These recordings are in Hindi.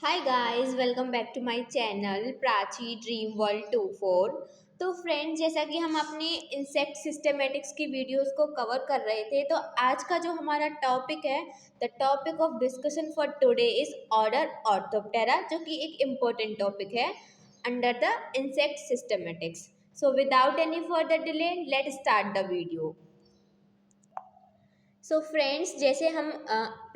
Hi guys, welcome back to my channel Prachi dream world 24। तो फ्रेंड्स, जैसा कि हम अपने इंसेक्ट सिस्टमेटिक्स की वीडियोस को कवर कर रहे थे, तो आज का जो हमारा टॉपिक है, the topic of discussion for today is order orthoptera, जो कि एक इम्पोर्टेंट टॉपिक है under the insect systematics. So without any further delay, let start the video. So friends, जैसे हम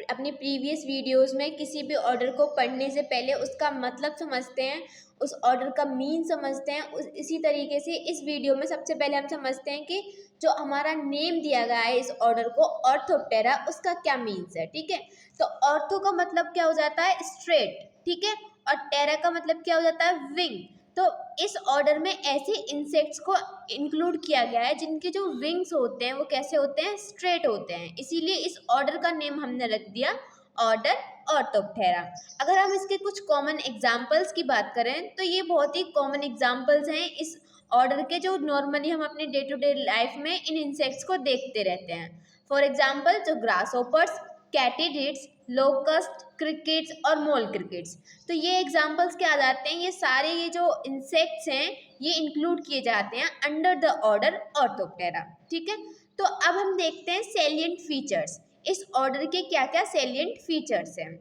अपनी प्रीवियस वीडियोस में किसी भी ऑर्डर को पढ़ने से पहले उसका मतलब समझते हैं, उस ऑर्डर का मीन समझते हैं, इसी तरीके से इस वीडियो में सबसे पहले हम समझते हैं कि जो हमारा नेम दिया गया है इस ऑर्डर को ऑर्थोप्टेरा, उसका क्या मीन्स है। ठीक है, तो ऑर्थो का मतलब क्या हो जाता है, स्ट्रेट। ठीक है, और टेरा का मतलब क्या हो जाता है, विंग। तो इस ऑर्डर में ऐसे इंसेक्ट्स को इंक्लूड किया गया है जिनके जो विंग्स होते हैं वो कैसे होते हैं, स्ट्रेट होते हैं। इसीलिए इस ऑर्डर का नेम हमने रख दिया ऑर्डर ऑर्थोप्टेरा। अगर हम इसके कुछ कॉमन एग्जांपल्स की बात करें तो ये बहुत ही कॉमन एग्जांपल्स हैं इस ऑर्डर के, जो नॉर्मली हम अपने डे टू डे लाइफ में इन इंसेक्ट्स को देखते रहते हैं। फॉर एग्जाम्पल, जो ग्रास होपर्स, कैटिडिड्स, लोकस्ट, क्रिकेट्स और मोल क्रिकेट्स। तो ये एग्जांपल्स क्या आ जाते हैं, ये सारे ये जो इंसेक्ट्स हैं ये इंक्लूड किए जाते हैं अंडर द ऑर्डर ऑर्थोप्टेरा। ठीक है, तो अब हम देखते हैं सेलिएंट फीचर्स। इस ऑर्डर के क्या क्या सेलिएंट फीचर्स हैं।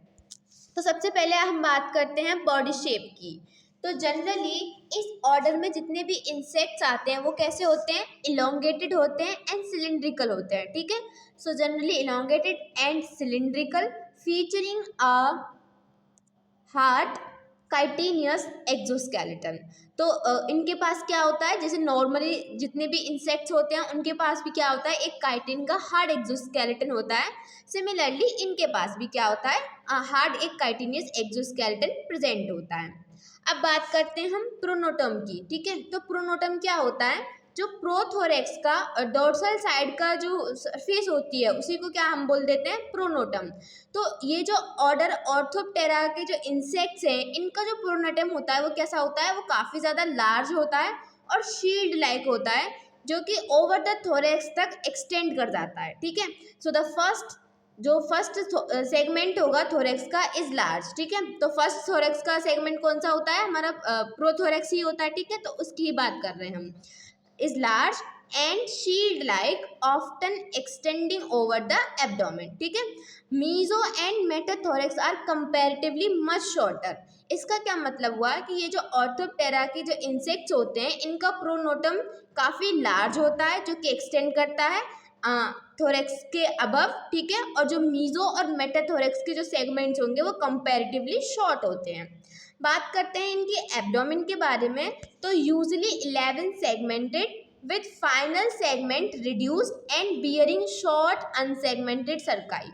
तो सबसे पहले हम बात करते हैं बॉडी शेप की। तो जनरली इस ऑर्डर में जितने भी इंसेक्ट्स आते हैं वो कैसे होते हैं, इलोंगेटेड होते हैं एंड सिलिंड्रिकल होते हैं। ठीक है, so generally elongated and cylindrical, featuring a heart chitinous exoskeleton. तो इनके पास क्या होता है, जैसे नॉर्मली जितने भी इंसेक्ट्स होते हैं उनके पास भी क्या होता है, एक काइटिन का हार्ड एक्सोस्केलेटन होता है। सिमिलरली इनके पास भी क्या होता है, हार्ड एक काइटिनियस एक्सोस्केलेटन प्रेजेंट होता है। अब बात करते हैं हम प्रोनोटम की। ठीक है, तो प्रोनोटम क्या होता है, जो प्रोथोरेक्स का डोर्सल साइड का जो सरफेस होती है उसी को क्या हम बोल देते हैं, प्रोनोटम। तो ये जो ऑर्डर ऑर्थोप्टेरा के जो इंसेक्ट्स हैं इनका जो प्रोनोटम होता है वो कैसा होता है, वो काफ़ी ज़्यादा लार्ज होता है और शील्ड लाइक होता है, जो कि ओवर द थोरेक्स तक एक्सटेंड कर जाता है। ठीक है, सो द फर्स्ट सेगमेंट होगा थोरेक्स का इज लार्ज। ठीक है, तो फर्स्ट थोरेक्स का सेगमेंट कौन सा होता है, हमारा प्रोथोरेक्स ही होता है। ठीक है, तो उसकी ही बात कर रहे हैं हम। is large and shield like, often extending over the abdomen. ठीक है, meso and metathorax are comparatively much shorter. इसका क्या मतलब हुआ कि ये जो ऑर्थोप्टेरा के जो इंसेक्ट्स होते हैं इनका प्रोनोटम काफ़ी लार्ज होता है, जो कि एक्सटेंड करता है थोरेक्स के अबव। ठीक है, और जो मीजो और मेटाथोरेक्स के जो सेगमेंट्स होंगे वो कंपैरेटिवली शॉर्ट होते हैं। बात करते हैं इनकी एब्डोमेन के बारे में। तो usually 11 segmented with final segment reduced and bearing short unsegmented cerci.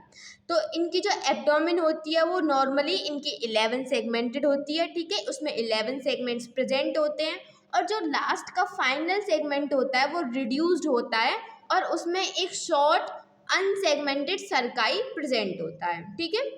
तो इनकी जो एब्डोमेन होती है वो नॉर्मली इनकी 11 सेगमेंटेड होती है। ठीक है, उसमें 11 सेगमेंट्स प्रेजेंट होते हैं और जो लास्ट का फाइनल सेगमेंट होता है वो रिड्यूस्ड होता है और उसमें एक शॉर्ट अनसेगमेंटेड सर्काई प्रेजेंट होता है। ठीक है,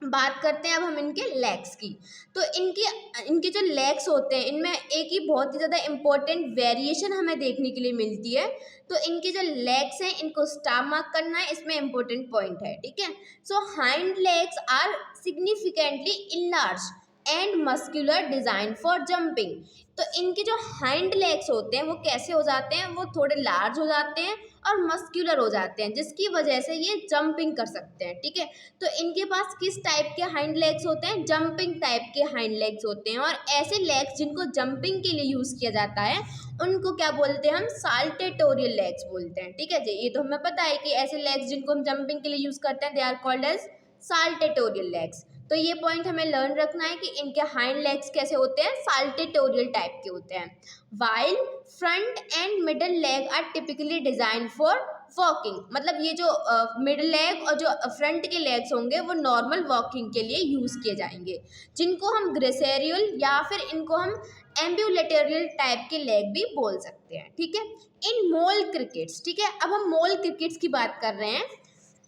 बात करते हैं अब हम इनके लेग्स की। तो इनके जो लेग्स होते हैं इनमें एक ही बहुत ही ज़्यादा इम्पोर्टेंट वेरिएशन हमें देखने के लिए मिलती है। तो इनके जो लेग्स हैं इनको स्टार मार्क करना है, इसमें इम्पोर्टेंट पॉइंट है। ठीक है, so hind legs are significantly enlarge and muscular design for jumping. तो इनके जो हाइंड लेग्स होते हैं वो कैसे हो जाते हैं, वो थोड़े लार्ज हो जाते हैं और मस्कुलर हो जाते हैं, जिसकी वजह से ये जंपिंग कर सकते हैं। ठीक है, तो इनके पास किस टाइप के हाइंड लेग्स होते हैं, जंपिंग टाइप के हाइंड लेग्स होते हैं। और ऐसे लेग्स जिनको जंपिंग के लिए यूज़ किया जाता है उनको क्या बोलते हैं, हम साल्टेटोरियल लेग्स बोलते हैं। ठीक है जी, ये तो हमें पता है कि ऐसे लेग्स जिनको हम जंपिंग के लिए यूज़ करते हैं they are called as saltatorial legs. तो ये पॉइंट हमें लर्न रखना है कि इनके हाइंड लेग्स कैसे होते हैं, साल्टेटोरियल टाइप के होते हैं। While front and middle leg are typically design for walking. मतलब ये जो मिडल लेग और जो फ्रंट के लेग्स होंगे वो नॉर्मल वॉकिंग के लिए यूज़ किए जाएंगे, जिनको हम ग्रेसेरियल या फिर इनको हम एम्ब्यूलेटोरियल टाइप के लेग भी बोल सकते हैं। ठीक है, इन मोल क्रिकेट्स। ठीक है, अब हम मोल क्रिकेट्स की बात कर रहे हैं।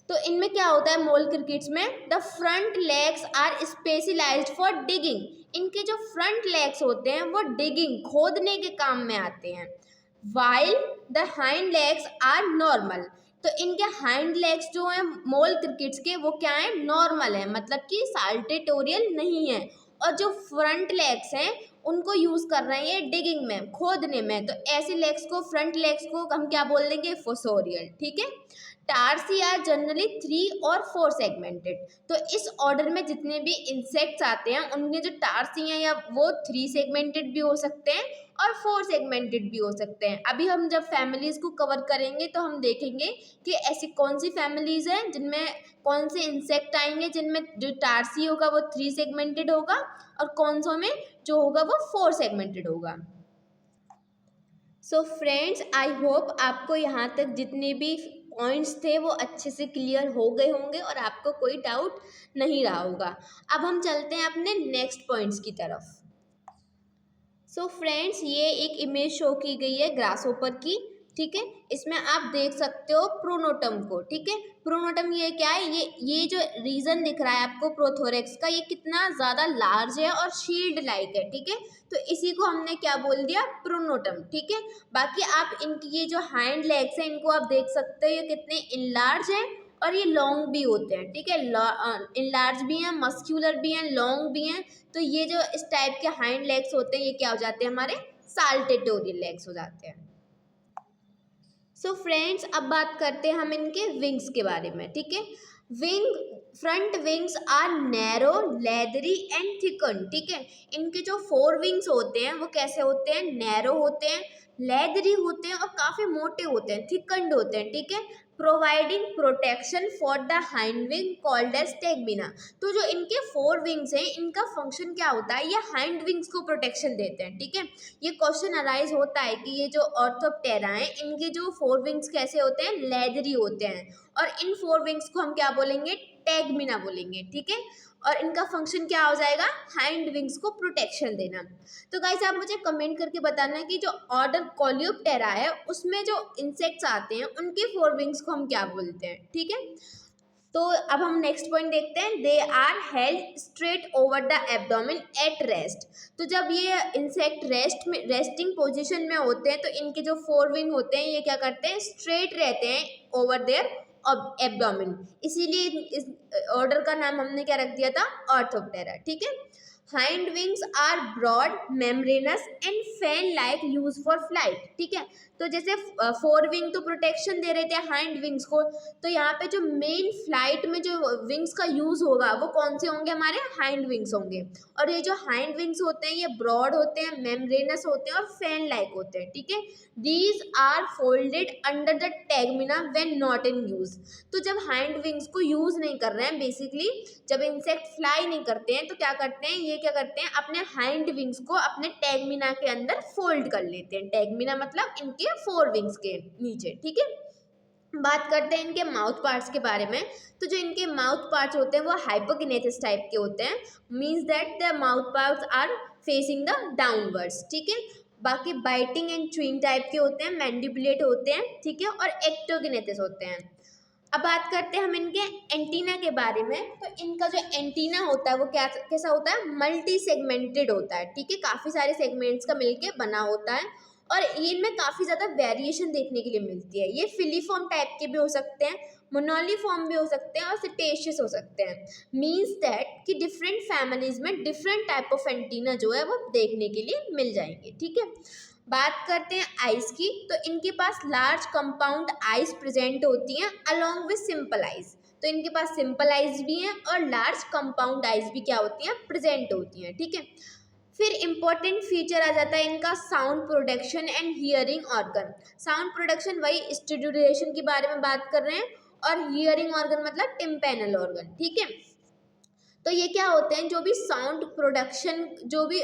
तो इनमें क्या होता है, मोल क्रिकेट्स में the front legs are specialised for digging. इनके जो फ्रंट लेग्स होते हैं वो डिगिंग, खोदने के काम में आते हैं। While the hind legs are normal तो इनके हाइंड लेग्स जो हैं मोल क्रिकेट्स के वो क्या हैं, नॉर्मल है, मतलब कि साल्टेटोरियल नहीं है। और जो फ्रंट लेग्स हैं उनको यूज कर रहे हैं डिगिंग में, खोदने में, तो ऐसे लेग्स को, फ्रंट लेग्स को हम क्या बोल देंगे, फोसोरियल। ठीक है। टार्सी आर जनरली 3 और 4 सेगमेंटेड। तो इस ऑर्डर में जितने भी इंसेक्ट्स आते हैं उनके जो टार्सी हैं या वो 3 सेगमेंटेड भी हो सकते हैं और 4 सेगमेंटेड भी हो सकते हैं। अभी हम जब फैमिलीज को कवर करेंगे तो हम देखेंगे कि ऐसी कौन सी फैमिलीज हैं जिनमें कौन से इंसेक्ट आएंगे जिनमें जो टार्सी होगा वो 3 सेगमेंटेड होगा और कौन सो में जो होगा वो 4 सेगमेंटेड होगा। सो फ्रेंड्स, आई होप आपको यहाँ तक जितने भी पॉइंट्स थे वो अच्छे से क्लियर हो गए होंगे और आपको कोई डाउट नहीं रहा होगा। अब हम चलते हैं अपने नेक्स्ट पॉइंट्स की तरफ। सो फ्रेंड्स, ये एक इमेज शो की गई है ग्रासहोपर की। ठीक है। इसमें आप देख सकते हो प्रोनोटम को। ठीक है। प्रोनोटम ये क्या है, ये जो रीजन दिख रहा है आपको प्रोथोरेक्स का, ये कितना ज़्यादा लार्ज है और शील्ड लाइक है। ठीक है। तो इसी को हमने क्या बोल दिया, प्रोनोटम। ठीक है। बाकी आप इनकी ये जो हाइंड लेग्स हैं इनको आप देख सकते हो, ये कितने इनलार्ज हैं और ये लॉन्ग भी होते हैं। ठीक है। इनलार्ज भी हैं, मस्क्यूलर भी हैं, लॉन्ग भी हैं। तो ये जो इस टाइप के हाइंड लेग्स होते हैं ये क्या हो जाते हैं, हमारे साल्टेटोरियल लेग्स हो जाते हैं। सो फ्रेंड्स, अब बात करते हैं हम इनके विंग्स के बारे में। ठीक है। Front wings are narrow, leathery and thicken. ठीक है। इनके जो 4 विंग्स होते हैं वो कैसे होते हैं, नैरो होते हैं, लेदरी होते हैं और काफ़ी मोटे होते हैं, थिकंड होते हैं। ठीक है। Providing protection for the hind wing called as tegmina. तो जो इनके 4 विंग्स हैं इनका फंक्शन क्या होता है, ये हाइंड विंग्स को प्रोटेक्शन देते हैं। ठीक है। ये क्वेश्चन अराइज होता है कि ये जो ऑर्थोप्टेरा हैं इनके जो 4 विंग्स कैसे होते हैं, लेदरी होते हैं और इन 4 विंग्स को हम क्या बोलेंगे, टेगमिना बोलेंगे। ठीक है। और इनका फंक्शन क्या हो जाएगा, हाइंड विंग्स को प्रोटेक्शन देना। तो गाइस आप मुझे कमेंट करके बताना कि जो ऑर्डर कोलियोप्टेरा है उसमें जो इंसेक्ट्स आते हैं उनके 4 विंग्स को हम क्या बोलते हैं। ठीक है। तो अब हम नेक्स्ट पॉइंट देखते हैं, they are held straight over the abdomen at rest. तो जब ये इंसेक्ट रेस्टिंग पोजीशन में होते हैं तो इनके जो 4 विंग होते हैं ये क्या करते हैं, स्ट्रेट रहते हैं ओवर देयर एब्डोमेन। इसीलिए इस ऑर्डर का नाम हमने क्या रख दिया था, ऑर्थोप्टेरा। ठीक है। Hind wings are broad, membranous and fan like, use for flight. ठीक है। तो जैसे 4 विंग तो प्रोटेक्शन दे रहे थे हाइंड विंग्स को, तो यहाँ पे जो मेन फ्लाइट में जो विंग्स का यूज होगा वो कौन से होंगे, हमारे हाइंड विंग्स होंगे। और ये जो हाइंड विंग्स होते हैं ये ब्रॉड होते हैं, मेम्ब्रेनस होते हैं और फैन लाइक होते हैं। ठीक है। These are folded under the tegmina when not in use. तो जब हाइंड विंग्स को यूज नहीं कर रहे हैं, बेसिकली जब इंसेक्ट फ्लाई नहीं करते हैं तो क्या करते हैं, ये क्या करते हैं, अपने हाइंड विंग्स को अपने टेगमिना के अंदर फोल्ड कर लेते हैं। टेगमिना मतलब इनके 4 विंग्स के नीचे। ठीक है। बात करते हैं इनके माउथ पार्ट्स के बारे में। तो जो इनके माउथ पार्ट्स होते हैं वो हाइपोकिनेसिस टाइप के होते हैं, means that the mouth parts are facing the downwards. ठीक है। बाकी बाइटिंग एंड च्यूइंग टाइप के होते हैं, मैंडिपुलेट होते हैं। ठीक है। और एक्टोकिनेसिस होते हैं। अब बात करते हैं हम इनके एंटीना के बारे में। तो इनका जो एंटीना होता है वो कैसा होता है, मल्टी सेगमेंटेड होता है। ठीक है। काफ़ी सारे सेगमेंट्स का मिलके बना होता है और इनमें काफ़ी ज़्यादा वेरिएशन देखने के लिए मिलती है। ये फिलीफॉर्म टाइप के भी हो सकते हैं, मोनोलिफॉर्म भी हो सकते हैं और सिटेशियस हो सकते हैं। मीन्स दैट कि डिफरेंट फैमिलीज में डिफरेंट टाइप ऑफ एंटीना जो है वो देखने के लिए मिल जाएंगे। ठीक है। बात करते हैं आइज की। तो इनके पास लार्ज कंपाउंड आइज प्रेजेंट होती हैं अलोंग विद सिंपल आइज। तो इनके पास सिंपल आइज भी हैं और लार्ज कंपाउंड आइज भी क्या होती हैं, प्रेजेंट होती हैं। ठीक है। फिर इंपॉर्टेंट फीचर आ जाता है इनका sound production and hearing organ. Sound production वही स्टिमुलेशन के बारे में बात कर रहे हैं और हियरिंग ऑर्गन मतलब टिम्पैनल ऑर्गन। ठीक है। तो ये क्या होते हैं, जो भी साउंड प्रोडक्शन, जो भी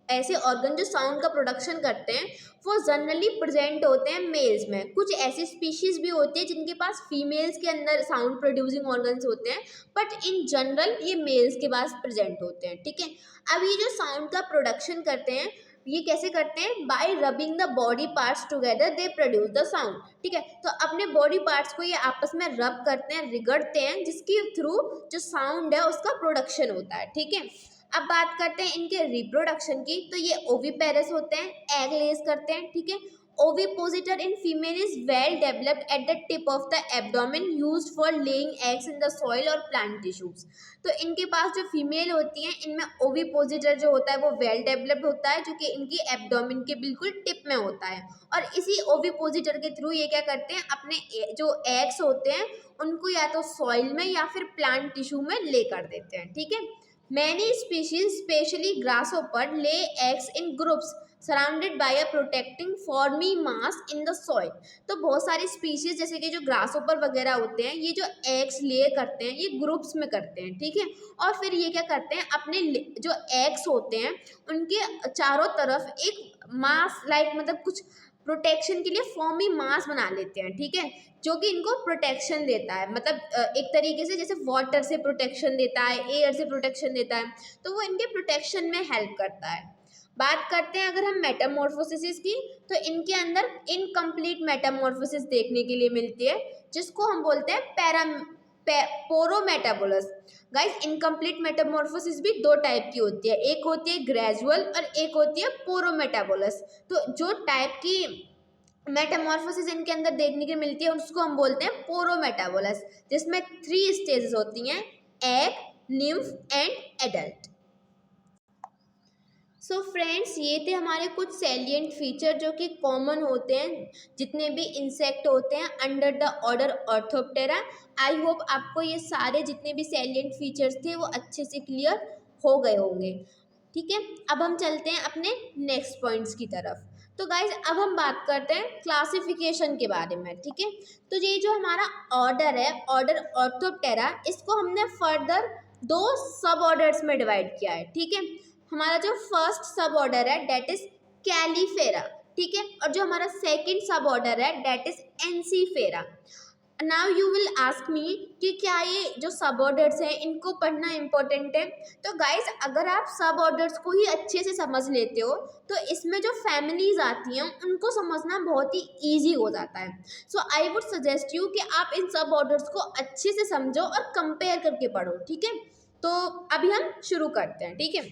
ऐसे ऑर्गन जो साउंड का प्रोडक्शन करते हैं वो जनरली प्रेजेंट होते हैं मेल्स में। कुछ ऐसी स्पीशीज भी होती है जिनके पास फीमेल्स के अंदर साउंड प्रोड्यूसिंग ऑर्गन्स होते हैं, बट इन जनरल ये मेल्स के पास प्रेजेंट होते हैं। ठीक है। अब ये जो साउंड का प्रोडक्शन करते हैं ये कैसे करते हैं, bye rubbing the body parts together they produce the sound. ठीक है। तो अपने बॉडी पार्ट्स को ये आपस में रब करते हैं, रिगड़ते हैं, जिसके थ्रू जो साउंड है उसका प्रोडक्शन होता है। ठीक है। अब बात करते हैं इनके रिप्रोडक्शन की। तो ये ओविपेरस होते हैं, एग लेज करते हैं। ठीक है। Ovipositor in female is well developed at the tip of the abdomen used for laying eggs in the soil or plant tissues. तो इनके पास जो फीमेल होती हैं इनमें ओविपोजिटर जो होता है वो वेल डेवलप्ड होता है, जो कि इनकी एब्डोमेन के बिल्कुल टिप में होता है, और इसी ओविपोजिटर के थ्रू ये क्या करते हैं, अपने जो एग्स होते हैं उनको या तो सॉइल में या फिर प्लांट टिश्यू में ले कर देते हैं। ठीक है। Many species especially grasshopper lay eggs in groups surrounded by a protecting foamy mass in the soil. तो बहुत सारी स्पीशीज जैसे कि जो ग्रासहोपर वगैरह होते हैं ये जो एग्स ले करते हैं ये ग्रुप्स में करते हैं। ठीक है। और फिर ये क्या करते हैं, अपने जो एग्स होते हैं उनके चारों तरफ एक मास लाइक मतलब कुछ प्रोटेक्शन के लिए फॉर्मी मास बना लेते हैं। ठीक है। जो कि इनको प्रोटेक्शन देता है, मतलब एक तरीके से जैसे वाटर से प्रोटेक्शन देता है, एयर से प्रोटेक्शन देता है, तो वो इनके प्रोटेक्शन में हेल्प करता है। बात करते हैं अगर हम मेटामॉर्फोसिस की, तो इनके अंदर इनकम्प्लीट मेटामॉर्फोसिस देखने के लिए मिलती है, जिसको हम बोलते हैं पोरोमेटाबोलस। गाइस, इनकम्प्लीट मेटामॉर्फोसिस भी दो टाइप की होती है, एक होती है ग्रेजुअल और एक होती है पोरोमेटाबोलस। तो जो टाइप की मेटामॉर्फोसिस इनके अंदर देखने की मिलती है उसको हम बोलते हैं पोरोमेटाबोलस, जिसमें 3 स्टेजेस होती हैं, egg, nymph and adult. So friends, ये थे हमारे कुछ सैलिएंट फीचर जो कि कॉमन होते हैं जितने भी इंसेक्ट होते हैं under the order orthoptera. I hope आपको ये सारे जितने भी सैलिएंट फीचर्स थे वो अच्छे से क्लियर हो गए होंगे। ठीक है। अब हम चलते हैं अपने नेक्स्ट पॉइंट्स की तरफ। तो गाइज, अब हम बात करते हैं क्लासिफिकेशन के बारे में। ठीक है। तो ये जो हमारा ऑर्डर है, ऑर्डर ऑर्थोप्टेरा, इसको हमने फर्दर 2 सब ऑर्डर्स में डिवाइड किया है। ठीक है। हमारा जो फर्स्ट सब ऑर्डर है डेट इज कैलीफेरा। ठीक है। और जो हमारा सेकंड सब ऑर्डर है that is ensifera. Now you will ask me कि क्या ये जो सब ऑर्डर्स हैं इनको पढ़ना इम्पोर्टेंट है। तो गाइज, अगर आप सब ऑर्डर्स को ही अच्छे से समझ लेते हो तो इसमें जो फैमिलीज आती हैं उनको समझना बहुत ही ईजी हो जाता है। सो आई वुड सजेस्ट यू कि आप इन सब ऑर्डर्स को अच्छे से समझो और कंपेयर करके पढ़ो। ठीक है। तो अभी हम शुरू करते हैं। ठीक है।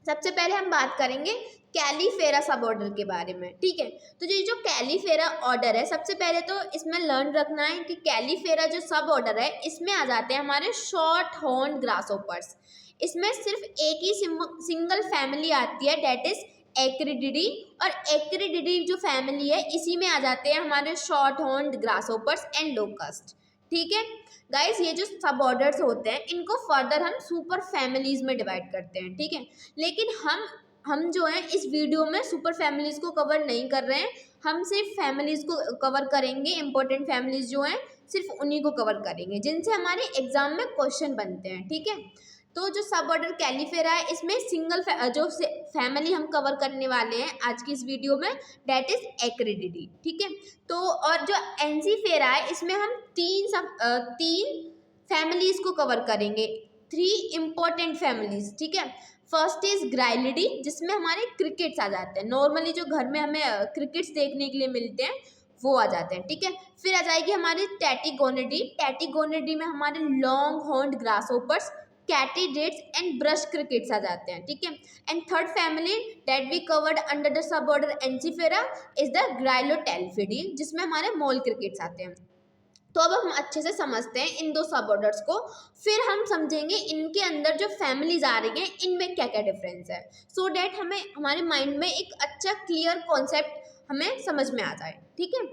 सबसे पहले हम बात करेंगे कैलीफेरा सब ऑर्डर के बारे में। ठीक है। तो ये जो कैलीफेरा ऑर्डर है, सबसे पहले तो इसमें लर्न रखना है कि कैलीफेरा जो सब ऑर्डर है इसमें आ जाते हैं हमारे शॉर्ट हॉर्न ग्रासहोपर्स। इसमें सिर्फ एक ही सिंगल फैमिली आती है डेट इज एक्रिडिडी, और एक्रिडिडी जो फैमिली है इसी में आ जाते हैं हमारे शॉर्ट हॉर्न ग्रासहोपर्स एंड लोकस्ट। ठीक है। गाइस, ये जो सब ऑर्डर्स होते हैं इनको फर्दर हम सुपर फैमिलीज में डिवाइड करते हैं। ठीक है। लेकिन हम जो है इस वीडियो में सुपर फैमिलीज को कवर नहीं कर रहे हैं, हम सिर्फ फैमिलीज को कवर करेंगे, इंपॉर्टेंट फैमिलीज जो हैं सिर्फ उन्हीं को कवर करेंगे जिनसे हमारे एग्जाम में क्वेश्चन बनते हैं। ठीक है। तो जो सब ऑर्डर कैलीफेरा है इसमें सिंगल जो फैमिली हम कवर करने वाले हैं आज की इस वीडियो में डेट इज एक्रिडिडी। ठीक है। तो और जो एनसीफेरा है इसमें हम तीन फैमिलीज को कवर करेंगे, 3 इम्पोर्टेंट फैमिलीज। ठीक है। फर्स्ट इज ग्राइलिडी, जिसमें हमारे क्रिकेट्स आ जाते हैं, नॉर्मली जो घर में हमें क्रिकेट्स देखने के लिए मिलते हैं वो आ जाते हैं। ठीक है। फिर आ जाएगी हमारी टैटिगोनिडी। टैटिगोनिडी में हमारे long horned grasshoppers, katydids and brush crickets आ जाते हैं। ठीक है। And third family that we covered under the sub order ensifera is the gryllotalpidae, जिसमें हमारे मॉल क्रिकेट्स आते हैं। तो अब हम अच्छे से समझते हैं इन 2 सब ऑर्डर्स को, फिर हम समझेंगे इनके अंदर जो फैमिलीज आ रही हैं इनमें क्या क्या डिफरेंस है, सो डैट हमें हमारे माइंड में एक अच्छा क्लियर कॉन्सेप्ट हमें समझ में आ जाए। ठीक है।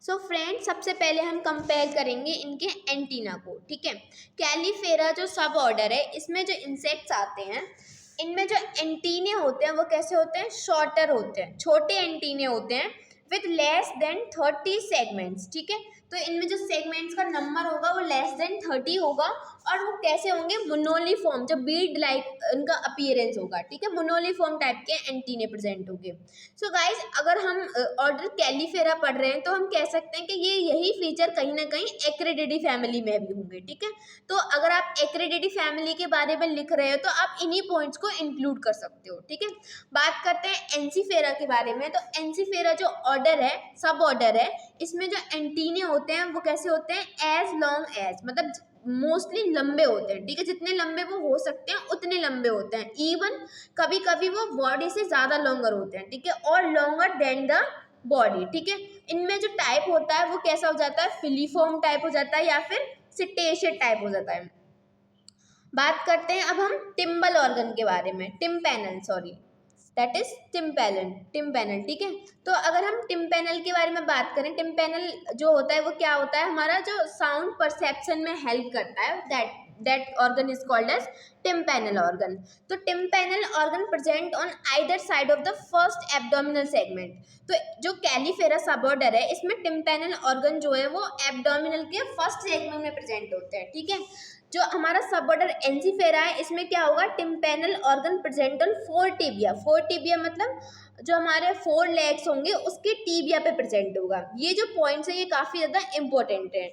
सो फ्रेंड्स, सबसे पहले हम कंपेयर करेंगे इनके एंटीना को। ठीक है। कैलीफेरा जो सब ऑर्डर है इसमें जो इंसेक्ट्स आते हैं इनमें जो एंटीने होते हैं वो कैसे होते हैं, शॉर्टर होते हैं, छोटे एंटीने होते हैं विथ लेस देन 30 सेगमेंट्स। ठीक है। तो इनमें जो सेगमेंट्स का नंबर होगा वो लेस देन 30 होगा, और वो कैसे होंगे, मोनोलिफॉर्म, जो बीड लाइक उनका अपीयरेंस होगा। ठीक है। मोनोलिफॉर्म टाइप के एंटीने प्रेजेंट होंगे। सो गाइज, अगर हम ऑर्डर कैलीफेरा पढ़ रहे हैं तो हम कह सकते हैं कि ये यही फीचर कहीं ना कहीं एक्रिडिडी फैमिली में भी होंगे। ठीक है। तो अगर आप एक्रिडिडी फैमिली के बारे में लिख रहे हो तो आप इन्हीं पॉइंट्स को इंक्लूड कर सकते हो। ठीक है। बात करते हैं एनसीफेरा के बारे में। तो एनसीफेरा जो ऑर्डर है, सब ऑर्डर है, इसमें जो एंटीने होते हैं वो कैसे होते हैं, एज लॉन्ग एज, मतलब मोस्टली लंबे होते हैं, ठीक है, जितने लंबे वो हो सकते हैं उतने लंबे होते हैं। इवन कभी कभी वो बॉडी से ज़्यादा लॉन्गर होते हैं, ठीक है, और लॉन्गर देन द बॉडी, ठीक है। इनमें जो टाइप होता है वो कैसा हो जाता है, फिलीफॉर्म टाइप हो जाता है या फिर सिटेशियड टाइप हो जाता है। बात करते हैं अब हम टिम्बल ऑर्गन के बारे में, टिम्पैनल, सॉरी, दैट इज टिम्पैनल, टिम्पैनल, ठीक है। तो अगर हम टिम्पैनल के बारे में बात करें, टिम्पैनल जो होता है वो क्या होता है, हमारा जो साउंड परसेप्शन में हेल्प करता है, that organ is called as tympanal organ. तो tympanal organ present on either side of the first abdominal segment. तो जो कैलीफेरा सबऑर्डर है इसमें टिम्पैनल ऑर्गन जो है वो एब्डोमिनल के फर्स्ट सेगमेंट में प्रेजेंट होते हैं, ठीक है। जो हमारा सबऑर्डर एंजीफेरा है इसमें क्या होगा, tympanal organ present on 4 tibia, 4 tibia मतलब जो हमारे 4 लेग्स होंगे उसके टिबिया पे प्रेजेंट होगा। ये जो पॉइंट्स हैं ये काफ़ी ज़्यादा इंपॉर्टेंट है।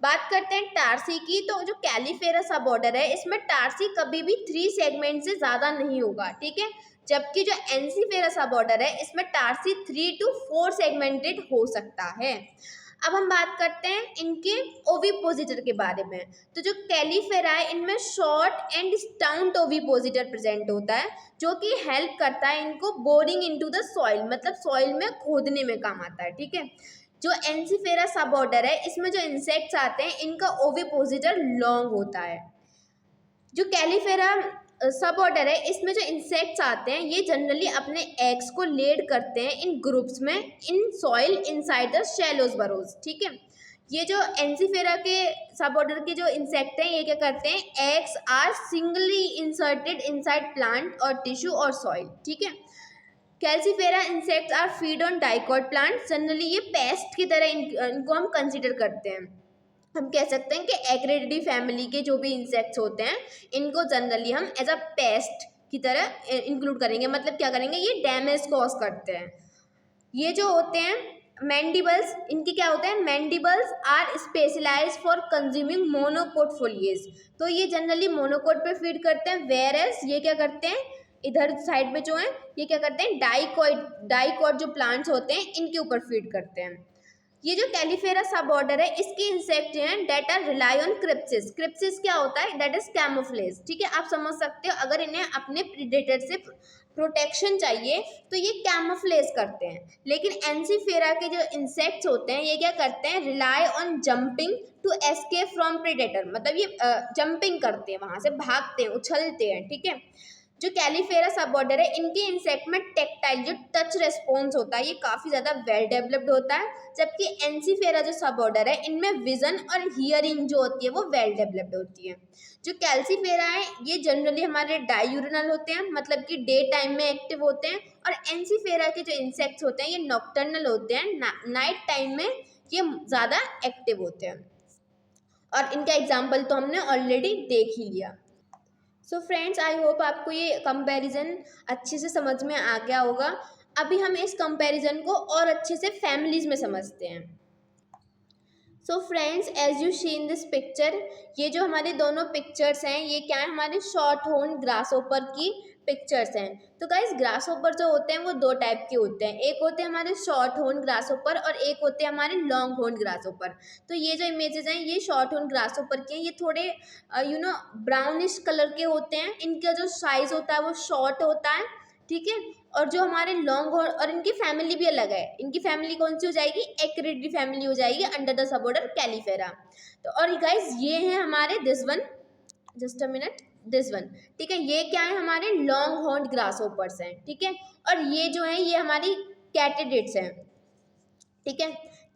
बात करते हैं टार्सी की। तो जो कैलीफेरा सबऑर्डर है इसमें टार्सी कभी भी 3 सेगमेंट से ज़्यादा नहीं होगा, ठीक है, जबकि जो एंजीफेरा सबऑर्डर है इसमें टार्सी 3 to 4 सेगमेंटेड हो सकता है। अब हम बात करते हैं इनके ओविपोजिटर के बारे में। तो जो कैलीफेरा है इनमें शॉर्ट एंड स्टाउट ओविपोजिटर प्रेजेंट होता है, जो कि हेल्प करता है इनको बोरिंग इनटू द सॉइल, मतलब सॉइल में खोदने में काम आता है, ठीक है। जो एंजीफेरा सबऑर्डर है इसमें जो इंसेक्ट्स आते हैं इनका ओविपोजिटर लॉन्ग होता है। जो कैलीफेरा सब ऑर्डर है इसमें जो इंसेक्ट्स आते हैं ये जनरली अपने एग्स को लेड करते हैं इन ग्रुप्स में in soil inside the shallows burrows, ठीक है। ये जो एंजीफेरा के सब ऑर्डर के जो इंसेक्ट हैं ये क्या करते हैं, eggs are singly inserted inside plant or tissue or soil, ठीक है। Caelifera insects are feed on dicot plant, generally ये पेस्ट की तरह इनको हम कंसिडर करते हैं। हम कह सकते हैं कि एक्रेडिडी फैमिली के जो भी इंसेक्ट्स होते हैं इनको जनरली हम एज अ पेस्ट की तरह इंक्लूड करेंगे, मतलब क्या करेंगे, ये डैमेज कॉज करते हैं। ये जो होते हैं मैंडिबल्स, इनके क्या होते हैं, mandibles are specialise for consuming monocot foliage. तो ये जनरली मोनोकोट पे फीड करते हैं, वेयर एज ये क्या करते हैं, इधर साइड में जो है ये क्या करते हैं, डाइकॉट जो प्लांट्स होते हैं इनके ऊपर फीड करते हैं। ये जो कैलीफेरा सब ऑर्डर है इसके इंसेक्ट जो हैं डेट आर रिलाई ऑन क्रिप्सिस। क्रिप्सिस क्या होता है, दैट इज कैमोफ्लेज, ठीक है। आप समझ सकते हो अगर इन्हें अपने प्रीडेटर से प्रोटेक्शन चाहिए तो ये कैमोफ्लेज करते हैं। लेकिन एंजीफेरा के जो इंसेक्ट्स होते हैं ये क्या करते हैं, rely on jumping to escape from predator, मतलब ये जंपिंग करते हैं, वहां से भागते हैं, उछलते हैं, ठीक है। जो कैलीफेरा सब ऑर्डर है इनके इंसेक्ट में टेक्टाइल जो टच रेस्पॉन्स होता है ये काफ़ी ज़्यादा वेल डेवलप्ड होता है, जबकि एंसीफेरा जो सब ऑर्डर है इनमें विजन और हियरिंग जो होती है वो वेल डेवलप्ड होती है। जो कैल्सीफेरा है ये जनरली हमारे डायूरिनल होते हैं, मतलब कि डे टाइम में एक्टिव होते हैं, और एंसीफेरा के जो इंसेक्ट्स होते हैं ये नॉक्टर्नल होते हैं, नाइट टाइम में ये ज़्यादा एक्टिव होते हैं। और इनका एग्जाम्पल तो हमने ऑलरेडी देख ही लिया। सो फ्रेंड्स, आई होप आपको ये कंपैरिजन अच्छे से समझ में आ गया होगा। अभी हम इस कंपैरिजन को और अच्छे से फैमिलीज में समझते हैं। So friends, as you see in this picture, ये जो हमारे दोनों पिक्चर्स हैं ये क्या है, हमारे शॉर्ट हॉर्न ग्रासहोपर की पिक्चर्स हैं। तो गाइस ग्रासहोपर जो होते हैं वो 2 टाइप के होते हैं, एक होते हैं हमारे शॉर्ट हॉर्न ग्रासहोपर और एक होते हैं हमारे लॉन्ग हॉर्न ग्रासहोपर। तो ये जो इमेजेस हैं ये शॉर्ट हॉर्न ग्रासहोपर के हैं, ये थोड़े ब्राउनिश कलर के होते हैं, इनका जो साइज होता है वो शॉर्ट होता है, ठीक है। और जो हमारे लॉन्ग हॉर्न, और इनकी फैमिली भी अलग है, इनकी फैमिली कौन सी हो जाएगी, एक्रिडी फैमिली हो जाएगी अंडर द सब ऑर्डर कैलीफेरा। तो और गाइस ये हैं हमारे this one, just a minute, this one, ठीक है। ये क्या है, हमारे लॉन्ग हॉर्न ग्रासहोपर्स हैं, ठीक है। और ये जो है ये हमारी कैटिडेट्स हैं, ठीक है।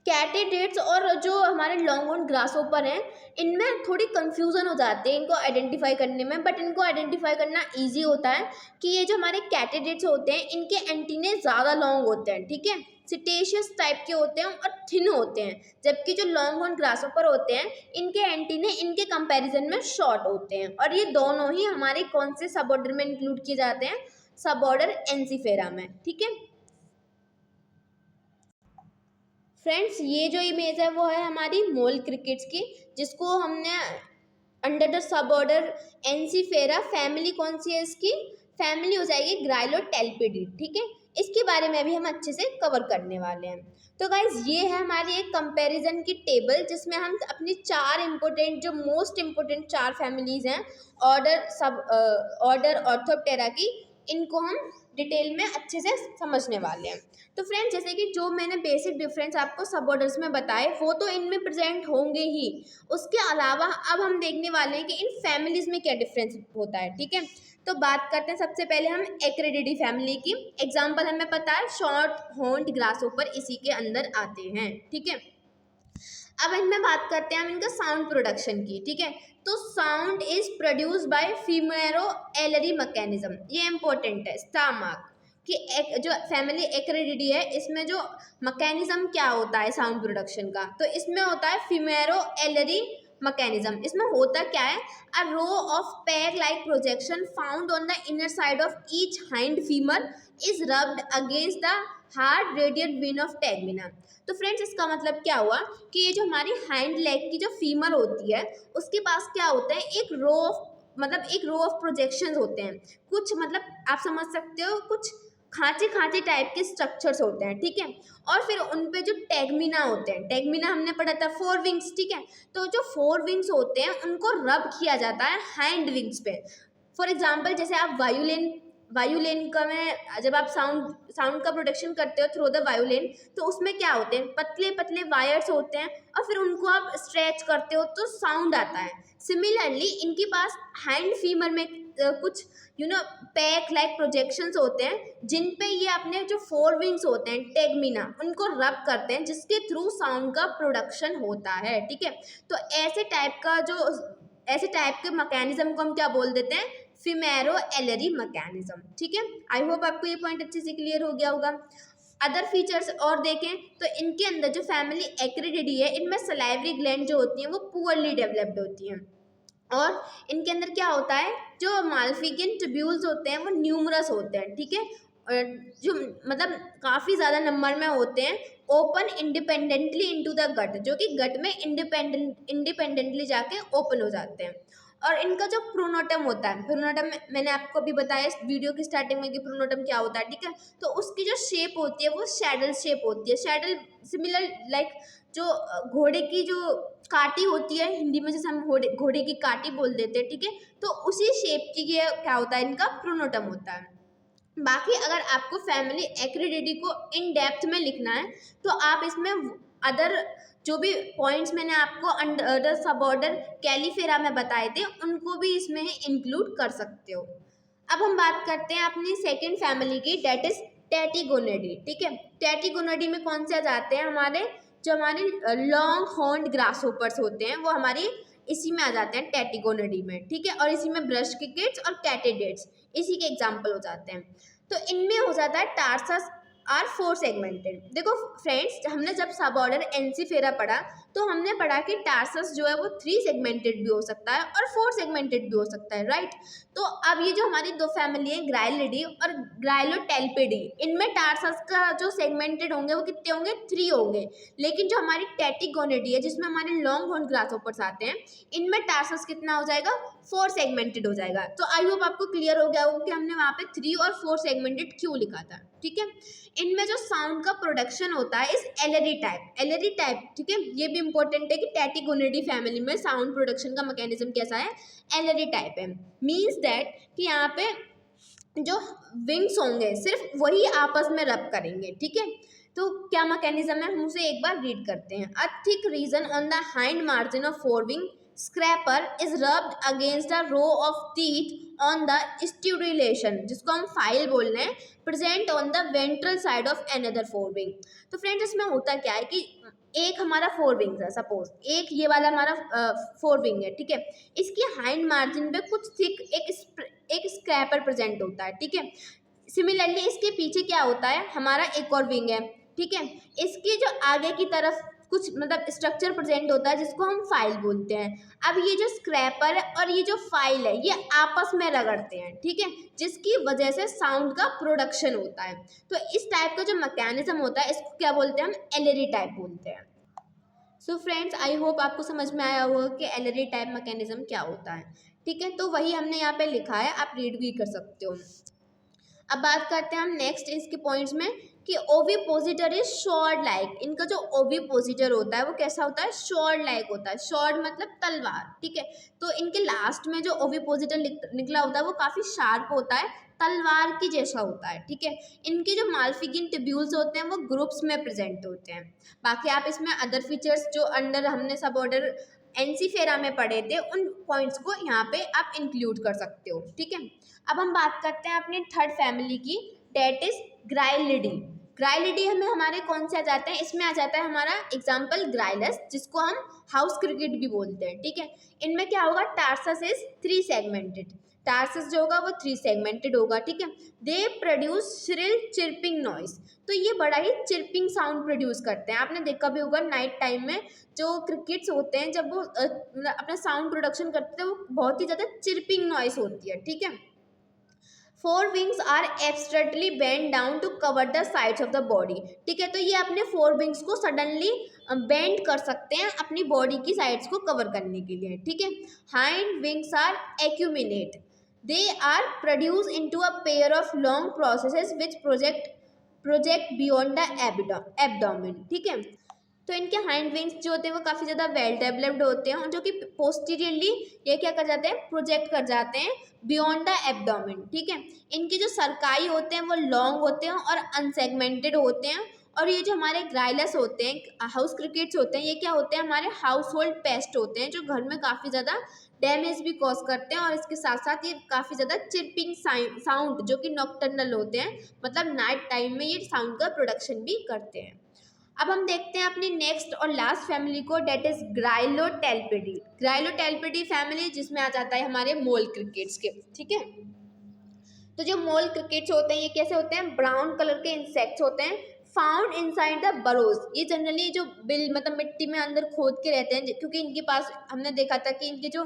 कैटिडेट्स और जो हमारे लॉन्ग हॉर्न ग्रासहोपर हैं इनमें थोड़ी कंफ्यूजन हो जाती है इनको आइडेंटिफाई करने में, बट इनको आइडेंटिफाई करना इजी होता है कि ये जो हमारे कैटिडेट्स होते हैं इनके एंटीने ज़्यादा लॉन्ग होते हैं, ठीक है, सिटेशियस टाइप के होते हैं और थिन होते हैं, जबकि जो लॉन्ग हॉर्न ग्रासहोपर होते हैं इनके एंटीने इनके कंपैरिजन में शॉर्ट होते हैं। और ये दोनों ही हमारे कौन से सब ऑर्डर में इंक्लूड किए जाते हैं, सब ऑर्डर एंसीफेरा में, ठीक है। फ्रेंड्स, ये जो इमेज है वो है हमारी मोल क्रिकेट्स की, जिसको हमने under the sub order ensifera, family कौन सी है इसकी, फैमिली हो जाएगी ग्राइलोटेल्पिडी, ठीक है। इसके बारे में भी हम अच्छे से कवर करने वाले हैं। तो गाइज ये है हमारी एक कंपैरिजन की टेबल जिसमें हम अपनी 4 इम्पोर्टेंट जो मोस्ट इम्पोर्टेंट 4 फैमिलीज हैं ऑर्डर ऑर्थोप्टेरा की, इनको हम डिटेल में अच्छे से समझने वाले हैं। तो फ्रेंड्स जैसे कि जो मैंने बेसिक डिफरेंस आपको सब ऑर्डर्स में बताए वो तो इनमें प्रेजेंट होंगे ही, उसके अलावा अब हम देखने वाले हैं कि इन फैमिलीज में क्या डिफरेंस होता है। ठीक है, तो बात करते हैं सबसे पहले हम एक्रेडिडी फैमिली की। एग्जाम्पल हमें पता है शॉर्ट हॉर्न्ड ग्रासहोपर इसी के अंदर आते हैं। ठीक है, अब इनमें बात करते हैं हम इनका साउंड प्रोडक्शन की। ठीक है, तो sound is produce by femoro alary mechanism, ये इंपॉर्टेंट है स्टार मार्क कि जो फैमिली एक्रेडिडी है इसमें जो मैकेनिज्म क्या होता है साउंड प्रोडक्शन का, तो इसमें होता है फीमेरो एलरी मैकेनिज्म। इसमें होता क्या है, a row of pair like projection found on the inner side of each hind femur is rubbed against the hard radial vein of tegmina. तो फ्रेंड्स इसका मतलब क्या हुआ कि ये जो हमारी हाइंड लेग की जो फीमर होती है उसके पास क्या होता है, एक रो ऑफ प्रोजेक्शंस होते हैं। कुछ मतलब आप समझ सकते हो कुछ खांचे खांचे टाइप के स्ट्रक्चर्स होते हैं। ठीक है, और फिर उन पे जो टैगमिना होते हैं, टैगमिना हमने पढ़ा था 4 विंग्स। ठीक है, तो जो 4 विंग्स होते हैं उनको रब किया जाता है हाइंड विंग्स पे। फॉर एग्जाम्पल जैसे आप वायुलेन का में जब आप साउंड का प्रोडक्शन करते हो थ्रू द वायुलेन, तो उसमें क्या होते हैं, पतले पतले वायर्स होते हैं और फिर उनको आप स्ट्रेच करते हो तो साउंड आता है। सिमिलरली इनके पास हैंड फीमर में कुछ पैक लाइक प्रोजेक्शंस होते हैं जिन पे ये अपने जो 4 विंग्स होते हैं टेगमिना उनको रब करते हैं जिसके थ्रू साउंड का प्रोडक्शन होता है। ठीक है, तो ऐसे टाइप के मैकेनिज्म को हम क्या बोल देते हैं, फीमेरो एलरी मैकेनिज्म। ठीक है, आई होप आपको ये पॉइंट अच्छे से क्लियर हो गया होगा। अदर फीचर्स और देखें तो इनके अंदर जो फैमिली एक्रेडिडी है इनमें सलाइवरी ग्लैंड जो होती हैं वो पुअरली डेवलप्ड होती हैं, और इनके अंदर क्या होता है, जो माल्फिगियन ट्यूब्यूल्स होते हैं वो न्यूमरस होते हैं। ठीक है, जो मतलब काफ़ी ज़्यादा नंबर में होते हैं, open independently into the gut, जो कि गट में इंडिपेंडेंटली जाके ओपन हो जाते हैं। और इनका जो प्रोनोटम होता है, प्रोनोटम मैंने आपको अभी बताया इस वीडियो की स्टार्टिंग में कि प्रोनोटम क्या होता है। ठीक है, तो उसकी जो शेप होती है वो शैडल शेप होती है। शैडल सिमिलर लाइक जो घोड़े की जो काटी होती है, हिंदी में जैसे हम घोड़े की काटी बोल देते हैं। ठीक है, तो उसी शेप की ये क्या होता है, इनका प्रोनोटम होता है। बाकी अगर आपको फैमिली एक्रेडिडी को इन डेप्थ में लिखना है तो आप इसमें अदर जो भी पॉइंट्स मैंने आपको अंडर सब ऑर्डर कैलीफेरा में बताए थे उनको भी इसमें इंक्लूड कर सकते हो। अब हम बात करते हैं अपनी सेकेंड फैमिली की, डेट इज टेटिगोनेडी। ठीक है, टेटिगोनेडी में कौन से आ जाते हैं, हमारे लॉन्ग हॉर्न्ड ग्रासहोपर्स होते हैं वो हमारी इसी में आ जाते हैं टेटिगोनेडी में। ठीक है, और इसी में ब्रश क्रिकेट्स और कैटेडेट्स इसी के एग्जाम्पल हो जाते हैं। तो इनमें हो जाता है टार्सस आर 4 सेगमेंटेड। देखो फ्रेंड्स, हमने जब सब ऑर्डर एनसीफेरा पढ़ा तो हमने पढ़ा कि टार्सस जो है वो 3 सेगमेंटेड भी हो सकता है और 4 सेगमेंटेड भी हो सकता है, राइट। तो अब ये जो हमारी 2 फैमिली है ग्राइलिडी और ग्राइलोटेल्पिडी, इनमें टार्सस का जो सेगमेंटेड होंगे वो कितने होंगे, 3 होंगे। लेकिन जो हमारी टेटिगोनेडी है जिसमें हमारे लॉन्ग हॉर्न ग्रासहोपर्स आते हैं, इनमें टार्सस कितना हो जाएगा, 4 सेगमेंटेड हो जाएगा। तो आई होप आपको क्लियर हो गया होगा कि हमने वहाँ पे 3 और 4 सेगमेंटेड क्यों लिखा था। ठीक है, इनमें जो साउंड का प्रोडक्शन होता है इस एलरी टाइप। ठीक है, ये भी इंपॉर्टेंट है कि टेटिगोनेडी फैमिली में साउंड प्रोडक्शन का मैकेनिज्म कैसा है, एलरी टाइप है। मीन्स दैट कि यहाँ पे जो विंग्स होंगे सिर्फ वही आपस में रब करेंगे। ठीक है, तो क्या मैकेनिज्म है हम उसे एक बार रीड करते हैं। A thick region on the hind margin of forewing scraper is rubbed against the row of teeth on the stridulation, जिसको हम फाइल बोल रहे हैं, present on the ventral side of another forewing. तो फ्रेंड्स इसमें होता क्या है कि एक हमारा 4 विंग्स है, सपोज एक ये वाला हमारा 4 विंग है। ठीक है, इसकी हाइंड मार्जिन पे कुछ थिक एक स्क्रैपर प्रेजेंट होता है। ठीक है, सिमिलरली इसके पीछे क्या होता है, हमारा एक और विंग है। ठीक है, इसके जो आगे की तरफ कुछ मतलब स्ट्रक्चर प्रेजेंट होता है जिसको हम फाइल बोलते हैं। अब ये जो स्क्रैपर है और ये जो फाइल है ये आपस में रगड़ते हैं। ठीक है, जिसकी वजह से साउंड का प्रोडक्शन होता है। तो इस टाइप का जो मैकेनिज्म होता है इसको क्या बोलते हैं, हम एलरी टाइप बोलते हैं। सो फ्रेंड्स, आई होप आपको समझ में आया होगा कि एलरी टाइप मैकेनिज्म क्या होता है। ठीक है, तो वही हमने यहाँ पे लिखा है, आप रीड भी कर सकते हो। अब बात करते हैं हम नेक्स्ट इसके पॉइंट्स में कि ओविपोजिटर इज शॉर्ड लाइक। इनका जो ओविपोजिटर होता है वो कैसा होता है, शॉर्ड लाइक होता है। शॉर्ड मतलब तलवार, ठीक है। तो इनके लास्ट में जो ओविपोजिटर निकला होता है वो काफ़ी शार्प होता है, तलवार की जैसा होता है, ठीक है। इनके जो माल्फिगिन ट्यूब्यूल्स होते हैं वो ग्रुप्स में प्रेजेंट होते हैं। बाकी आप इसमें अदर फीचर्स जो अंडर हमने सब ऑर्डर एनसीफेरा में पढ़े थे उन पॉइंट्स को यहाँ पे आप इंक्लूड कर सकते हो, ठीक है। अब हम बात करते हैं अपनी थर्ड फैमिली की, डेट इज ग्राइलिडी। ग्राइलिडी हमें हमारे कौन से आ जाते हैं, इसमें आ जाता है हमारा एग्जाम्पल ग्राइलस, जिसको हम हाउस क्रिकेट भी बोलते हैं, ठीक है। इनमें क्या होगा, टार्सस इज 3 सेगमेंटेड। टार्सस जो होगा वो 3 सेगमेंटेड होगा, ठीक है। They produce shrill chirping noise. तो ये बड़ा ही चिरपिंग साउंड प्रोड्यूस करते हैं। आपने देखा भी होगा नाइट टाइम में जो क्रिकेट्स होते हैं जब वो अपना साउंड प्रोडक्शन करते हैं वो बहुत ही ज़्यादा चिरपिंग नॉइस होती है, ठीक है। 4 wings are extremely bend down to cover the sides of the body, ठीक है। तो ये अपने 4 विंग्स को सडनली बेंड कर सकते हैं अपनी बॉडी की साइड्स को कवर करने के लिए, ठीक है। Hind wings are acuminate, they are produce into a pair of long processes which project beyond the abdomen, ठीक है। तो इनके हाइंड विंग्स जो होते हैं वो काफ़ी ज़्यादा वेल डेवलप्ड होते हैं, जो कि पोस्टीरियरली ये क्या कर जाते हैं, प्रोजेक्ट कर जाते हैं बियॉन्ड द एब्डोमेन, ठीक है। इनके जो सरकाई होते हैं वो लॉन्ग होते हैं और अनसेगमेंटेड होते हैं। और ये जो हमारे ग्राइलस होते हैं, हाउस क्रिकेट्स होते हैं, ये क्या होते हैं, हमारे हाउस होल्ड पेस्ट होते हैं जो घर में काफ़ी ज़्यादा डैमेज भी कॉज करते हैं। और इसके साथ साथ ये काफ़ी ज़्यादा चिरपिंग साउंड जो कि नॉक्टर्नल होते हैं, मतलब नाइट टाइम में ये साउंड का प्रोडक्शन भी करते हैं। अब हम देखते हैं अपनी नेक्स्ट और लास्ट फैमिली को, डेट इज ग्राइलोटेल्पिडी। ग्राइलोटेल्पिडी फैमिली जिसमें आ जाता है हमारे मोल क्रिकेट्स के, ठीक है। तो जो मोल क्रिकेट्स होते हैं ये कैसे होते हैं, ब्राउन कलर के इंसेक्ट्स होते हैं, फाउंड इनसाइड द बरोज। ये जनरली जो बिल मतलब मिट्टी में अंदर खोद के रहते हैं, क्योंकि इनके पास हमने देखा था कि इनके जो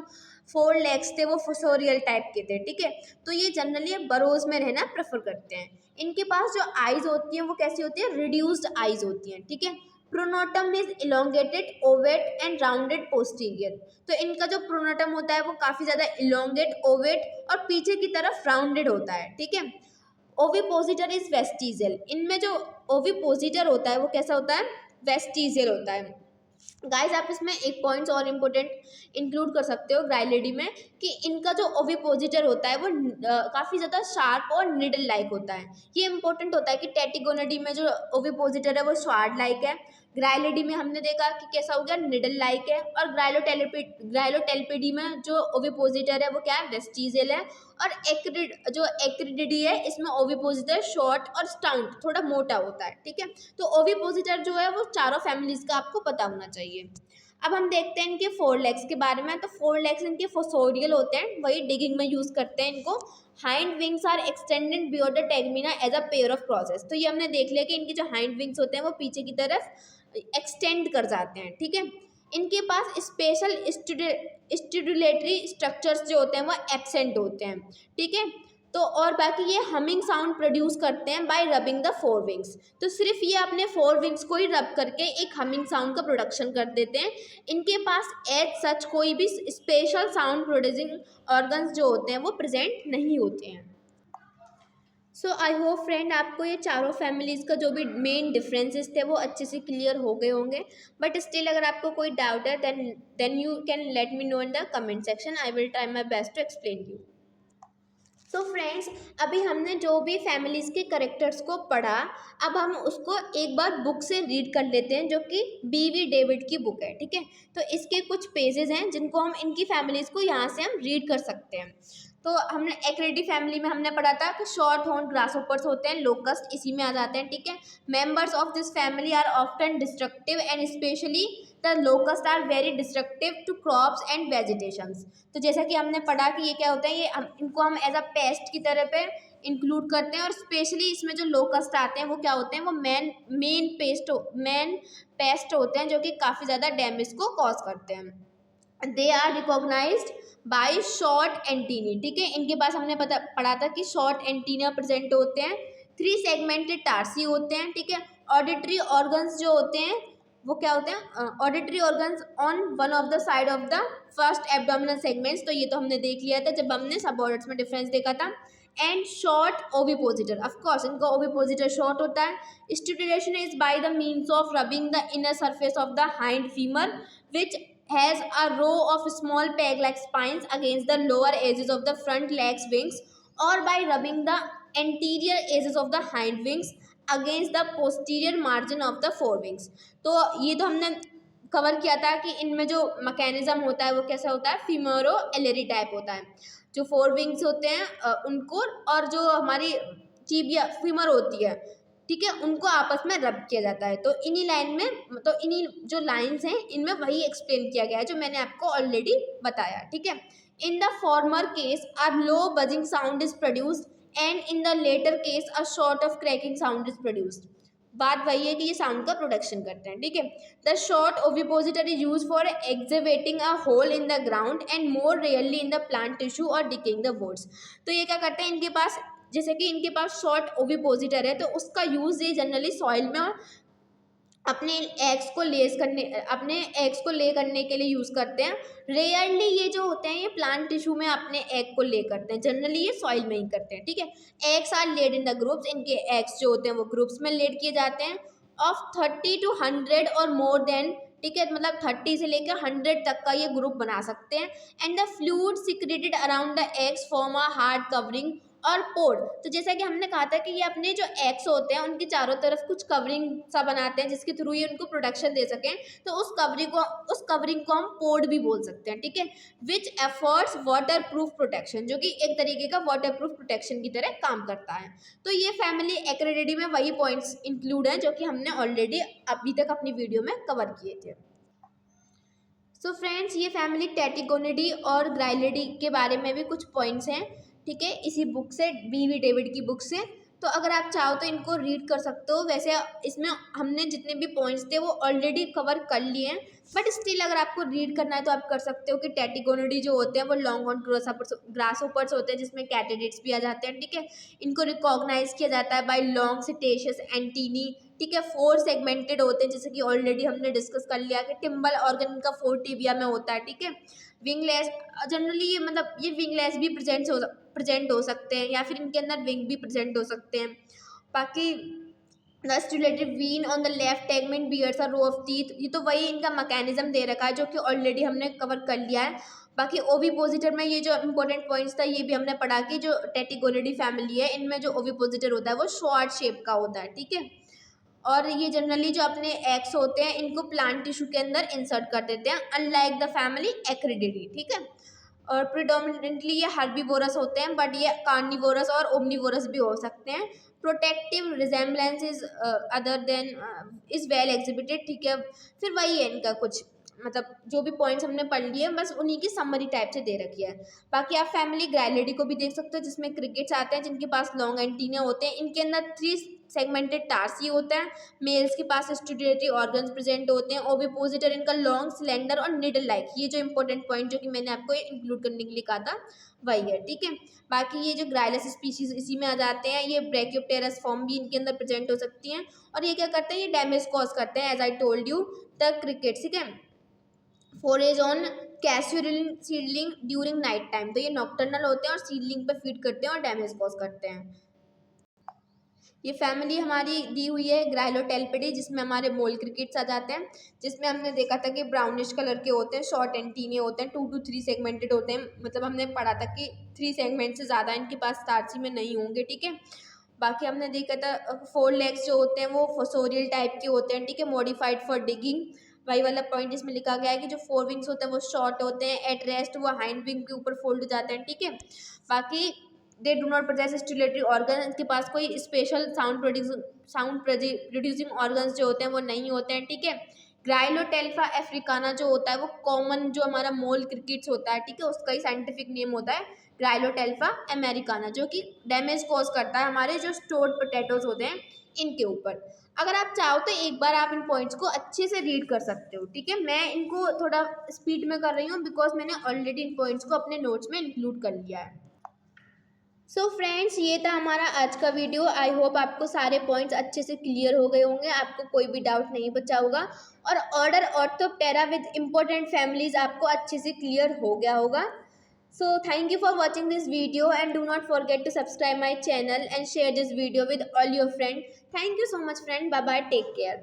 4 लेग्स थे वो फोसोरियल टाइप के थे, ठीक है। तो ये जनरली बरोज में रहना प्रेफर करते हैं। इनके पास जो आइज होती हैं वो कैसी होती है, रिड्यूस्ड आइज होती हैं, ठीक है। Pronotum is elongated, ovate and rounded posterior. तो इनका जो प्रोनोटम होता है वो काफ़ी ज़्यादा इलोंगेट, ओवेट और पीछे की तरफ राउंडेड होता है, ठीक है। ओविपोजिटर इज वेस्टिजियल। इनमें जो ओविपोजिटर होता है वो कैसा होता है, वेस्टिजियल होता है। गाइस आप इसमें एक पॉइंट्स और इम्पोर्टेंट इंक्लूड कर सकते हो ग्राइलिडी में, कि इनका जो ओविपोजिटर होता है वो काफ़ी ज़्यादा शार्प और निडल लाइक होता है। ये इंपॉर्टेंट होता है कि टेटिगोनिडी में जो ओविपोजिटर है वो शार्ड लाइक है, ग्राइलिडी में हमने देखा कि कैसा हो गया, निडल लाइक है, और ग्राइलोटेल्पिडी में जो ओविपोजिटर है वो क्या है, वेस्टिजियल है। और एक्रिडिडी है, इसमें ओविपोजिटर शॉर्ट और स्टाउट थोड़ा मोटा होता है, ठीक है। तो ओविपोजिटर जो है वो चारों फैमिलीज का आपको पता होना चाहिए। अब हम देखते हैं इनके 4 लेग्स के बारे में। तो 4 लेग्स इनके फोसोरियल होते हैं, वही डिगिंग में यूज करते हैं इनको। Hind wings are extended beyond the tegmina as a pair of process. तो ये हमने देख लिया कि इनके जो हाइंड विंग्स होते हैं वो पीछे की तरफ एक्सटेंड कर जाते हैं, ठीक है। इनके पास स्पेशल स्टिडुलेटरी स्ट्रक्चर्स जो होते हैं वो एब्सेंट होते हैं, ठीक है। तो और बाकी ये हमिंग साउंड प्रोड्यूस करते हैं बाय रबिंग द 4 विंग्स। तो सिर्फ ये अपने 4 विंग्स को ही रब करके एक हमिंग साउंड का प्रोडक्शन कर देते हैं। इनके पास एज सच कोई भी स्पेशल साउंड प्रोड्यूसिंग ऑर्गन्स जो होते हैं वो प्रेजेंट नहीं होते हैं। सो आई होप फ्रेंड आपको ये चारों फैमिलीज़ का जो भी मेन डिफरेंसेस थे वो अच्छे से क्लियर हो गए होंगे। बट स्टिल अगर आपको कोई डाउट है then you can let me know in the comment section. I will try my best to explain you. So friends अभी हमने जो भी फैमिलीज़ के करेक्टर्स को पढ़ा, अब हम उसको एक बार बुक से रीड कर लेते हैं, जो कि BV डेविड की बुक है, ठीक है। तो इसके कुछ पेजेस हैं जिनको हम इनकी फैमिलीज़ को यहाँ से हम रीड कर सकते हैं। तो हमने एक्रेडी फैमिली में हमने पढ़ा था कि शॉर्ट हॉर्न ग्रासहोपर्स होते हैं, लोकस्ट इसी में आ जाते हैं, ठीक है। Members of this family are often destructive and specially the locust are very destructive to crops and vegetations. तो जैसा कि हमने पढ़ा कि ये क्या होता है, इनको हम एज अ पेस्ट की तरह पे इंक्लूड करते हैं। और स्पेशली इसमें जो लोकस्ट आते हैं वो क्या होते हैं, वो मेन पेस्ट होते हैं जो कि काफ़ी ज़्यादा डैमेज को कॉज करते हैं। They are recognised by short antennae, ठीक है। इनके पास हमने पढ़ा था कि शॉर्ट एंटीना प्रेजेंट होते हैं, 3 सेगमेंटेड टार्सी होते हैं, ठीक है। ऑडिटरी ऑर्गन्स जो होते हैं वो क्या होते हैं, auditory organs on one of the side of the first abdominal segments. तो ये तो हमने देख लिया था जब हमने सबऑर्डिनेट्स में डिफरेंस देखा था। एंड शॉर्ट ओविपोजिटर, ऑफ कोर्स इनका ओविपोजिटर शॉर्ट होता है. Stimulation is by the means of rubbing the inner surface of the hind femur which has a row of small peg-like spines against the lower edges of the front legs wings, or by rubbing the anterior edges of the hind wings against the posterior margin of the forewings. तो ये तो हमने कवर किया था कि इनमें जो मैकेनिज्म होता है वो कैसा होता है, फीमोरो एलरी टाइप होता है. जो फोर विंग्स होते हैं उनको, और जो हमारी टिबिया फीमर होती है, ठीक है, उनको आपस में रब किया जाता है. तो इन्हीं लाइन में, तो इन्हीं जो लाइंस हैं इनमें वही एक्सप्लेन किया गया है जो मैंने आपको ऑलरेडी बताया. ठीक है. In the former case a low buzzing sound is produced and in the latter case a short of cracking sound is produced. बात वही है कि ये साउंड का प्रोडक्शन करते हैं. ठीक है. The short ovipositor is use for excavating a hole in the ground and more rarely in the plant tissue or decaying the woods. तो ये क्या करते हैं, इनके पास जैसे कि इनके पास शॉर्ट ओविपोजिटर है तो उसका यूज़ ये जनरली सॉइल में अपने एग्स को ले करने के लिए यूज़ करते हैं. रेयरली ये जो होते हैं ये प्लांट टिश्यू में अपने एग को ले करते हैं, जनरली ये सॉइल में ही करते हैं. ठीक है. Eggs are laid in the groups, इनके एग्स जो होते हैं वो ग्रुप्स में लेड किए जाते हैं ऑफ 30 to 100 और मोर देन. ठीक है, मतलब 30 से लेकर 100 तक का ये ग्रुप बना सकते हैं. And the fluid secreted around the eggs form a hard covering और पोड. तो जैसा कि हमने कहा था कि ये अपने जो एग्स होते हैं उनके चारों तरफ कुछ कवरिंग सा बनाते हैं जिसके थ्रू ये उनको प्रोटेक्शन दे सकें. तो उस कवरिंग को हम पोड भी बोल सकते हैं. ठीक है. विच एफर्ट्स वाटर प्रूफ प्रोटेक्शन, जो कि एक तरीके का वाटर प्रूफ प्रोटेक्शन की तरह काम करता है. तो ये फैमिली एक्रिडिडी में वही पॉइंट्स इंक्लूड हैं जो कि हमने ऑलरेडी अभी तक अपनी वीडियो में कवर किए थे. सो फ्रेंड्स, ये फैमिली टेटिगोनिडी और ग्राइलिडी के बारे में भी कुछ पॉइंट्स हैं. ठीक है, इसी बुक से, बीवी डेविड की बुक से. तो अगर आप चाहो तो इनको रीड कर सकते हो. वैसे इसमें हमने जितने भी पॉइंट्स थे वो ऑलरेडी कवर कर लिए हैं, बट स्टिल अगर आपको रीड करना है तो आप कर सकते हो. कि टेटिगोनिडी जो होते हैं वो लॉन्ग हॉर्न ग्रासहोपर्स होते हैं जिसमें कैटेडिड्स भी आ जाते हैं. ठीक है. इनको रिकॉग्नाइज किया जाता है बाय लॉन्ग सिटेशियस एंटीनी. ठीक है. 4 सेगमेंटेड होते हैं जैसे कि ऑलरेडी हमने डिस्कस कर लिया कि टिम्बल ऑर्गन का 4 टिबिया में होता है. ठीक है. विंगलेस, जनरली ये मतलब ये विंगलेस भी प्रेजेंट हो सकते हैं या फिर इनके अंदर विंग भी प्रेजेंट हो सकते हैं. बाकी the stimulated vein on the left tegmen bears a row of teeth. ये तो वही इनका मैकेनिज्म दे रखा है जो कि ऑलरेडी हमने कवर कर लिया है. बाकी ओविपोजिटर में ये जो इंपॉर्टेंट पॉइंट्स था ये भी हमने पढ़ा कि जो टेटिगोनिडी फैमिली है इनमें जो ओविपोजिटर होता है वो शॉर्ट शेप का होता है. ठीक है. और ये जनरली जो अपने एग्स होते हैं इनको प्लांट टिश्यू के अंदर इंसर्ट कर देते हैं, अनलाइक द फैमिली एक्रिडिडी. ठीक है. और प्रिडोमिनेंटली ये हर्बीवोरस होते हैं, बट ये कार्निवोरस और ओमनीवोरस भी हो सकते हैं. Protective resemblance is other than is well exhibited. ठीक है. फिर वही है इनका कुछ, मतलब जो भी पॉइंट्स हमने पढ़ लिए बस उन्हीं की समरी टाइप से दे रखी है. बाकी आप फैमिली ग्राइलिडी को भी देख सकते हो जिसमें क्रिकेट्स आते हैं जिनके पास लॉन्ग एंटीना होते हैं. इनके अंदर 3 सेगमेंटेड टार्सी होता है. मेल्स के पास स्टूडेटरी ऑर्गन्स प्रेजेंट होते हैं. ओविपोजिटर इनका लॉन्ग, सिलेंडर और निडल लाइक. ये जो इंपॉर्टेंट पॉइंट जो कि मैंने आपको इंक्लूड करने के लिए कहा था वही है. ठीक है. बाकी ये जो ग्राइलस स्पीशीज इसी में आ जाते हैं. ये ब्रैकियोप्टेरस फॉर्म भी इनके अंदर प्रेजेंट हो सकती हैं. और ये क्या करते हैं, ये डैमेज कॉज करते हैं as I told you the cricket. ठीक है. Forage on casuarina seedling during night time. तो ये नॉक्टर्नल होते हैं और सीडलिंग पे फीड करते हैं और डैमेज कॉज करते हैं. ये फैमिली हमारी दी हुई है ग्राइलोटेल्पिडी जिसमें हमारे मोल क्रिकेट्स आ जाते हैं, जिसमें हमने देखा था कि ब्राउनिश कलर के होते हैं, शॉर्ट एंटीने होते हैं, 2 to 3 सेगमेंटेड होते हैं. मतलब हमने पढ़ा था कि 3 सेगमेंट से ज़्यादा इनके पास टार्सी में नहीं होंगे. ठीक है. बाकी हमने देखा था 4 लेग्स जो होते हैं वो फोसोरियल टाइप के होते हैं. ठीक है. Modified for digging. वही वाला पॉइंट इसमें लिखा गया है कि जो 4 विंग्स होते हैं वो शॉर्ट होते हैं. एट रेस्ट वो हाइंड विंग के ऊपर फोल्ड हो जाते हैं. ठीक है. बाकी they do not possess stimulatory organ. इनके पास कोई स्पेशल साउंड प्रोड्यूसिंग ऑर्गन्स जो होते हैं वो नहीं होते हैं. ठीक है. ग्राइलोटेल्फा अफ्रीकाना जो होता है वो कॉमन जो हमारा मोल क्रिकेट्स होता है, ठीक है, उसका ही साइंटिफिक नेम होता है ग्राइलोटेल्फा अमेरिकाना, जो कि डैमेज कॉज करता है हमारे जो स्टोर्ड पोटैटोज होते हैं इनके ऊपर. अगर आप चाहो तो एक बार आप इन पॉइंट्स को अच्छे से रीड कर सकते हो. ठीक है. मैं इनको थोड़ा स्पीड में कर रही हूँ बिकॉज मैंने ऑलरेडी इन पॉइंट्स को अपने नोट्स में इंक्लूड कर लिया है. सो फ्रेंड्स, ये था हमारा आज का वीडियो. आई होप आपको सारे पॉइंट्स अच्छे से क्लियर हो गए होंगे, आपको कोई भी डाउट नहीं बचा होगा, और order orthoptera with important families आपको अच्छे से क्लियर हो गया होगा. So thank you for watching this video, and do not forget to subscribe my channel and share this video with all your friends. Thank you so much friend. Bye bye, take care.